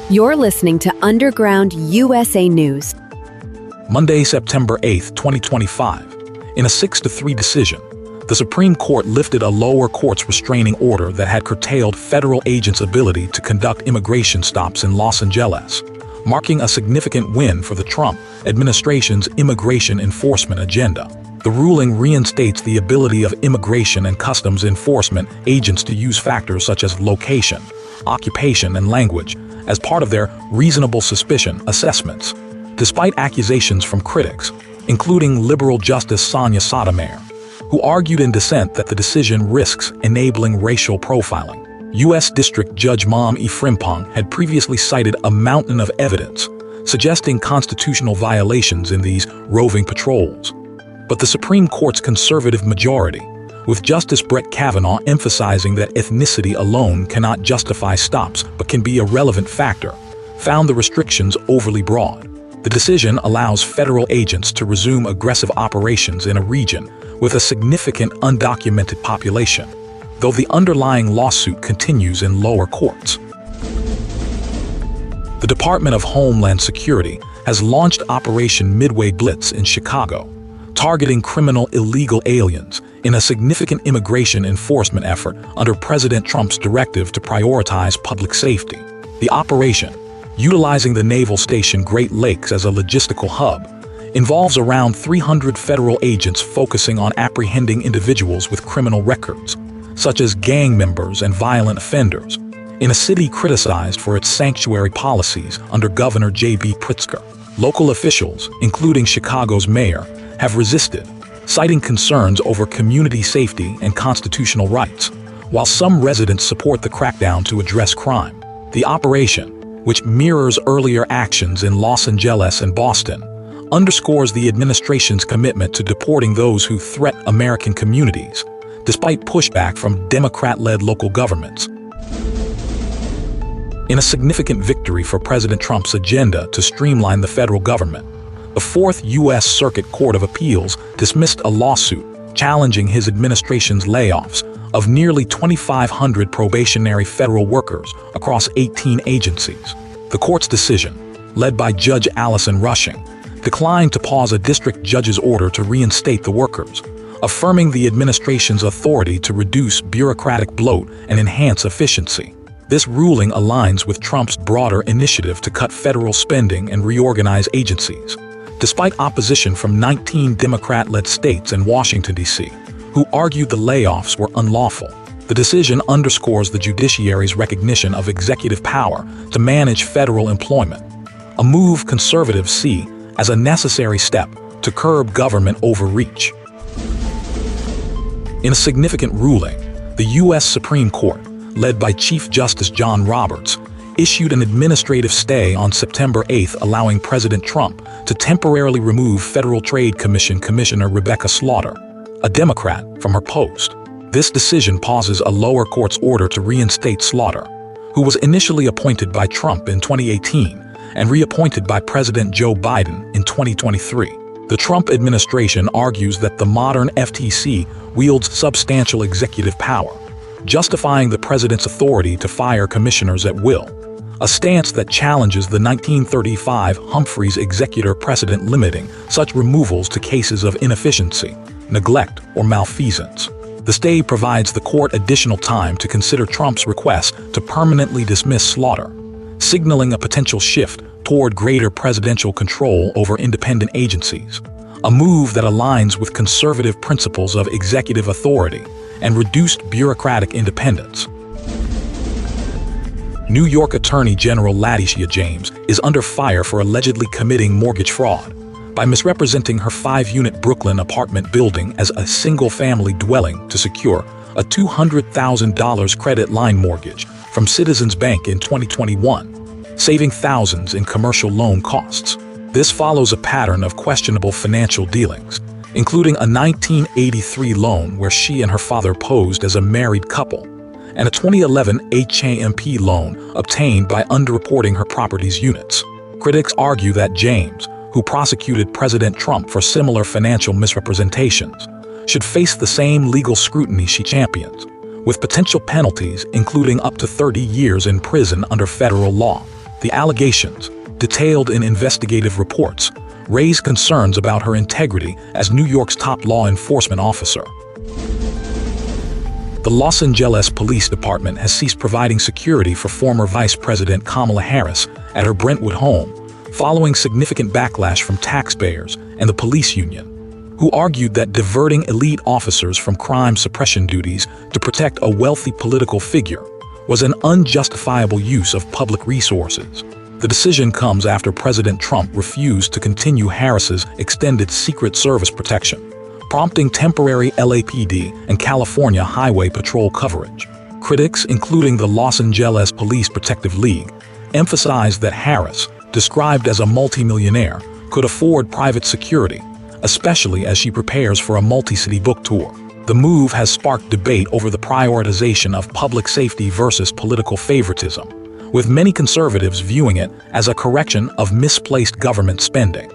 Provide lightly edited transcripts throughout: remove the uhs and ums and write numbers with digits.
You're listening to Underground USA News. Monday, September 8, 2025. In a 6-3 decision, the Supreme Court lifted a lower court's restraining order that had curtailed federal agents' ability to conduct immigration stops in Los Angeles, marking a significant win for the Trump administration's immigration enforcement agenda. The ruling reinstates the ability of Immigration and Customs Enforcement agents to use factors such as location, occupation, and language as part of their reasonable suspicion assessments, despite accusations from critics, including liberal Justice Sonia Sotomayor, who argued in dissent that the decision risks enabling racial profiling. U.S. District Judge Maame E. Frimpong had previously cited a mountain of evidence suggesting constitutional violations in these roving patrols. But the Supreme Court's conservative majority, with Justice Brett Kavanaugh emphasizing that ethnicity alone cannot justify stops but can be a relevant factor, found the restrictions overly broad. The decision allows federal agents to resume aggressive operations in a region with a significant undocumented population, though the underlying lawsuit continues in lower courts. The Department of Homeland Security has launched Operation Midway Blitz in Chicago, targeting criminal illegal aliens in a significant immigration enforcement effort under President Trump's directive to prioritize public safety. The operation, utilizing the naval station Great Lakes as a logistical hub, involves around 300 federal agents focusing on apprehending individuals with criminal records, such as gang members and violent offenders, in a city criticized for its sanctuary policies under Governor J.B. Pritzker. Local officials, including Chicago's mayor, have resisted, citing concerns over community safety and constitutional rights, while some residents support the crackdown to address crime. The operation, which mirrors earlier actions in Los Angeles and Boston, underscores the administration's commitment to deporting those who threaten American communities, despite pushback from Democrat-led local governments. In a significant victory for President Trump's agenda to streamline the federal government, the Fourth U.S. Circuit Court of Appeals dismissed a lawsuit challenging his administration's layoffs of nearly 2,500 probationary federal workers across 18 agencies. The court's decision, led by Judge Allison Rushing, declined to pause a district judge's order to reinstate the workers, affirming the administration's authority to reduce bureaucratic bloat and enhance efficiency. This ruling aligns with Trump's broader initiative to cut federal spending and reorganize agencies, despite opposition from 19 Democrat-led states and Washington, D.C., who argued the layoffs were unlawful. The decision underscores the judiciary's recognition of executive power to manage federal employment, a move conservatives see as a necessary step to curb government overreach. In a significant ruling, the U.S. Supreme Court, led by Chief Justice John Roberts, issued an administrative stay on September 8, allowing President Trump to temporarily remove Federal Trade Commission Commissioner Rebecca Slaughter, a Democrat, from her post. This decision pauses a lower court's order to reinstate Slaughter, who was initially appointed by Trump in 2018 and reappointed by President Joe Biden in 2023. The Trump administration argues that the modern FTC wields substantial executive power, justifying the president's authority to fire commissioners at will, a stance that challenges the 1935 Humphreys executor precedent limiting such removals to cases of inefficiency, neglect, or malfeasance. The stay provides the court additional time to consider Trump's request to permanently dismiss Slaughter, signaling a potential shift toward greater presidential control over independent agencies, a move that aligns with conservative principles of executive authority and reduced bureaucratic independence. New York Attorney General Letitia James is under fire for allegedly committing mortgage fraud by misrepresenting her 5-unit Brooklyn apartment building as a single-family dwelling to secure a $200,000 credit line mortgage from Citizens Bank in 2021, saving thousands in commercial loan costs. This follows a pattern of questionable financial dealings, including a 1983 loan where she and her father posed as a married couple, and a 2011 HAMP loan obtained by underreporting her property's units. Critics argue that James, who prosecuted President Trump for similar financial misrepresentations, should face the same legal scrutiny she champions, with potential penalties including up to 30 years in prison under federal law. The allegations, detailed in investigative reports, raise concerns about her integrity as New York's top law enforcement officer. The Los Angeles Police Department has ceased providing security for former Vice President Kamala Harris at her Brentwood home, following significant backlash from taxpayers and the police union, who argued that diverting elite officers from crime suppression duties to protect a wealthy political figure was an unjustifiable use of public resources. The decision comes after President Trump refused to continue Harris's extended Secret Service protection, prompting temporary LAPD and California Highway Patrol coverage. Critics, including the Los Angeles Police Protective League, emphasized that Harris, described as a multimillionaire, could afford private security, especially as she prepares for a multi-city book tour. The move has sparked debate over the prioritization of public safety versus political favoritism, with many conservatives viewing it as a correction of misplaced government spending.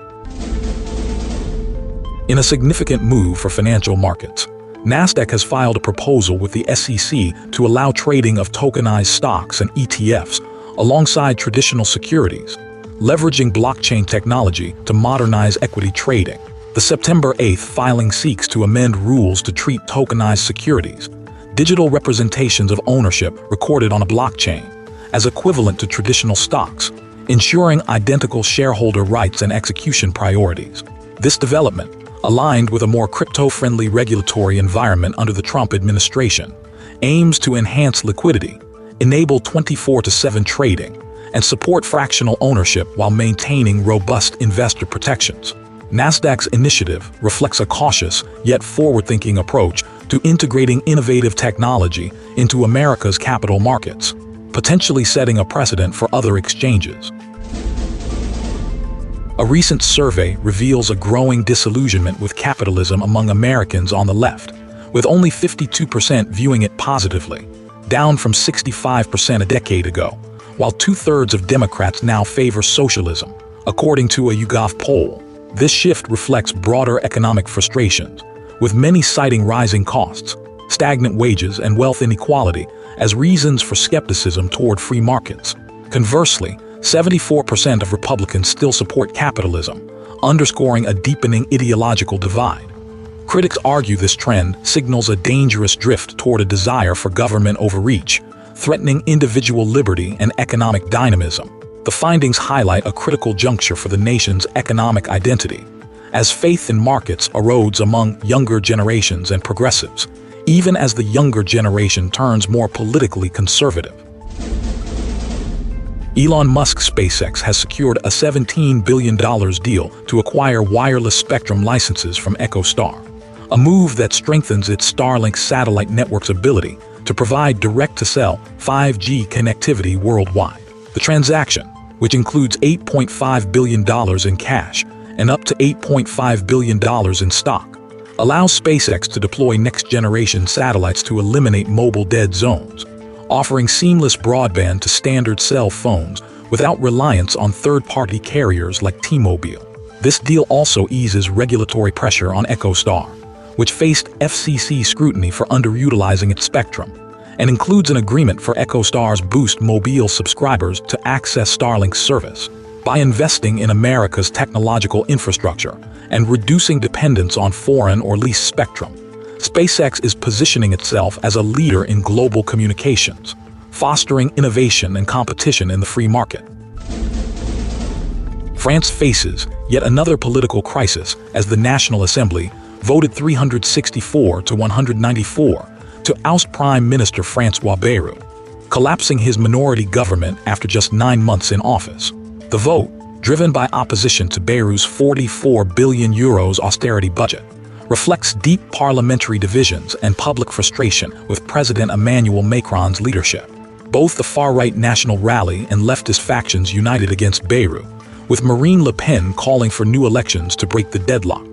In a significant move for financial markets, NASDAQ has filed a proposal with the SEC to allow trading of tokenized stocks and ETFs alongside traditional securities, leveraging blockchain technology to modernize equity trading. The September 8th filing seeks to amend rules to treat tokenized securities, digital representations of ownership recorded on a blockchain, as equivalent to traditional stocks, ensuring identical shareholder rights and execution priorities. This development, aligned with a more crypto-friendly regulatory environment under the Trump administration, aims to enhance liquidity, enable 24/7 trading, and support fractional ownership while maintaining robust investor protections. NASDAQ's initiative reflects a cautious yet forward-thinking approach to integrating innovative technology into America's capital markets, potentially setting a precedent for other exchanges. A recent survey reveals a growing disillusionment with capitalism among Americans on the left, with only 52% viewing it positively, down from 65% a decade ago, while 2/3 of Democrats now favor socialism, according to a YouGov poll. This shift reflects broader economic frustrations, with many citing rising costs, stagnant wages, and wealth inequality as reasons for skepticism toward free markets. Conversely, 74% of Republicans still support capitalism, underscoring a deepening ideological divide. Critics argue this trend signals a dangerous drift toward a desire for government overreach, threatening individual liberty and economic dynamism. The findings highlight a critical juncture for the nation's economic identity, as faith in markets erodes among younger generations and progressives, even as the younger generation turns more politically conservative. Elon Musk's SpaceX has secured a $17 billion deal to acquire wireless spectrum licenses from EchoStar, a move that strengthens its Starlink satellite network's ability to provide direct-to-cell 5G connectivity worldwide. The transaction, which includes $8.5 billion in cash and up to $8.5 billion in stock, allows SpaceX to deploy next-generation satellites to eliminate mobile dead zones, offering seamless broadband to standard cell phones without reliance on third-party carriers like T-Mobile. This deal also eases regulatory pressure on EchoStar, which faced FCC scrutiny for underutilizing its spectrum, and includes an agreement for EchoStar's Boost mobile subscribers to access Starlink's service. By investing in America's technological infrastructure and reducing dependence on foreign or leased spectrum, SpaceX is positioning itself as a leader in global communications, fostering innovation and competition in the free market. France faces yet another political crisis as the National Assembly voted 364 to 194 to oust Prime Minister François Bayrou, collapsing his minority government after just 9 months in office. The vote, driven by opposition to Bayrou's €44 billion austerity budget, reflects deep parliamentary divisions and public frustration with President Emmanuel Macron's leadership. Both the far-right National Rally and leftist factions united against Bayrou, with Marine Le Pen calling for new elections to break the deadlock.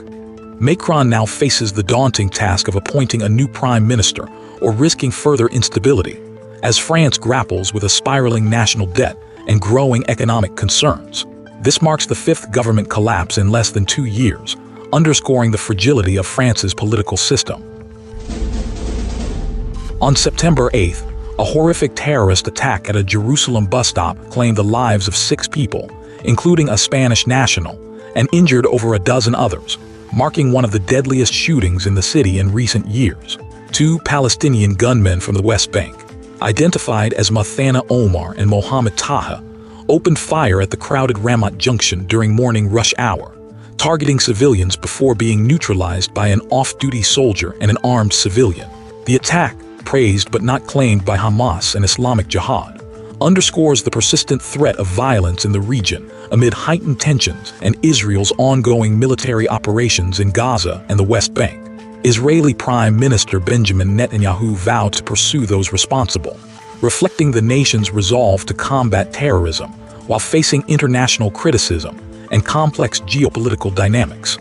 Macron now faces the daunting task of appointing a new prime minister or risking further instability, as France grapples with a spiraling national debt and growing economic concerns. This marks the fifth government collapse in less than 2 years, underscoring the fragility of France's political system. On September 8th, A horrific terrorist attack at a Jerusalem bus stop claimed the lives of 6 people, including a Spanish national, and injured over a dozen others, marking one of the deadliest shootings in the city in recent years. 2 Palestinian gunmen from the West Bank, identified as Mathana Omar and Mohammed Taha, opened fire at the crowded Ramat Junction during morning rush hour, targeting civilians before being neutralized by an off-duty soldier and an armed civilian. The attack, praised but not claimed by Hamas and Islamic Jihad, underscores the persistent threat of violence in the region amid heightened tensions and Israel's ongoing military operations in Gaza and the West Bank. Israeli Prime Minister Benjamin Netanyahu vowed to pursue those responsible, reflecting the nation's resolve to combat terrorism while facing international criticism and complex geopolitical dynamics.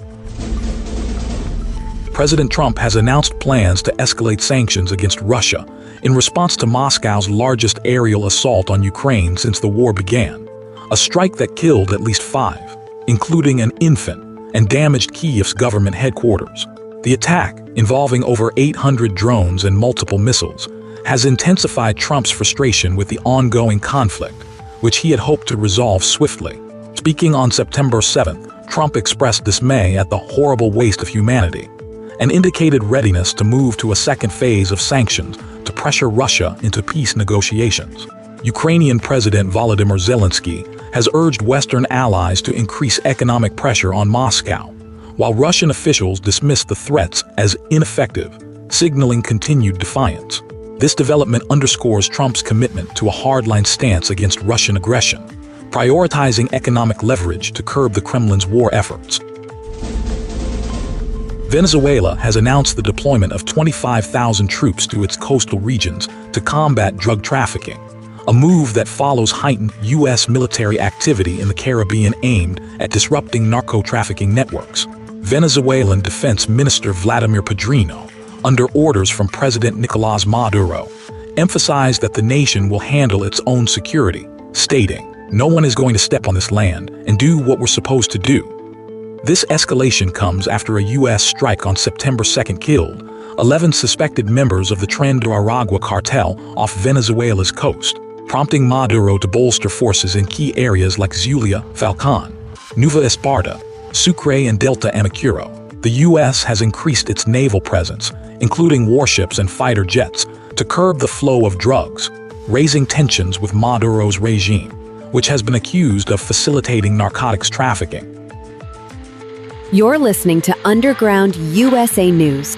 President Trump has announced plans to escalate sanctions against Russia in response to Moscow's largest aerial assault on Ukraine since the war began, a strike that killed at least 5, including an infant, and damaged Kyiv's government headquarters. The attack, involving over 800 drones and multiple missiles, has intensified Trump's frustration with the ongoing conflict, which he had hoped to resolve swiftly. Speaking on September 7th, Trump expressed dismay at the horrible waste of humanity and indicated readiness to move to a second phase of sanctions to pressure Russia into peace negotiations. Ukrainian President Volodymyr Zelensky has urged Western allies to increase economic pressure on Moscow, while Russian officials dismissed the threats as ineffective, signaling continued defiance. This development underscores Trump's commitment to a hardline stance against Russian aggression, prioritizing economic leverage to curb the Kremlin's war efforts. Venezuela has announced the deployment of 25,000 troops to its coastal regions to combat drug trafficking, a move that follows heightened U.S. military activity in the Caribbean aimed at disrupting narco-trafficking networks. Venezuelan Defense Minister Vladimir Padrino, under orders from President Nicolás Maduro, emphasized that the nation will handle its own security, stating, "No one is going to step on this land and do what we're supposed to do." This escalation comes after a U.S. strike on September 2nd killed 11 suspected members of the Tren de Aragua cartel off Venezuela's coast, prompting Maduro to bolster forces in key areas like Zulia, Falcón, Nueva Esparta, Sucre and Delta Amacuro. The U.S. has increased its naval presence, including warships and fighter jets, to curb the flow of drugs, raising tensions with Maduro's regime, which has been accused of facilitating narcotics trafficking. You're listening to Underground USA News.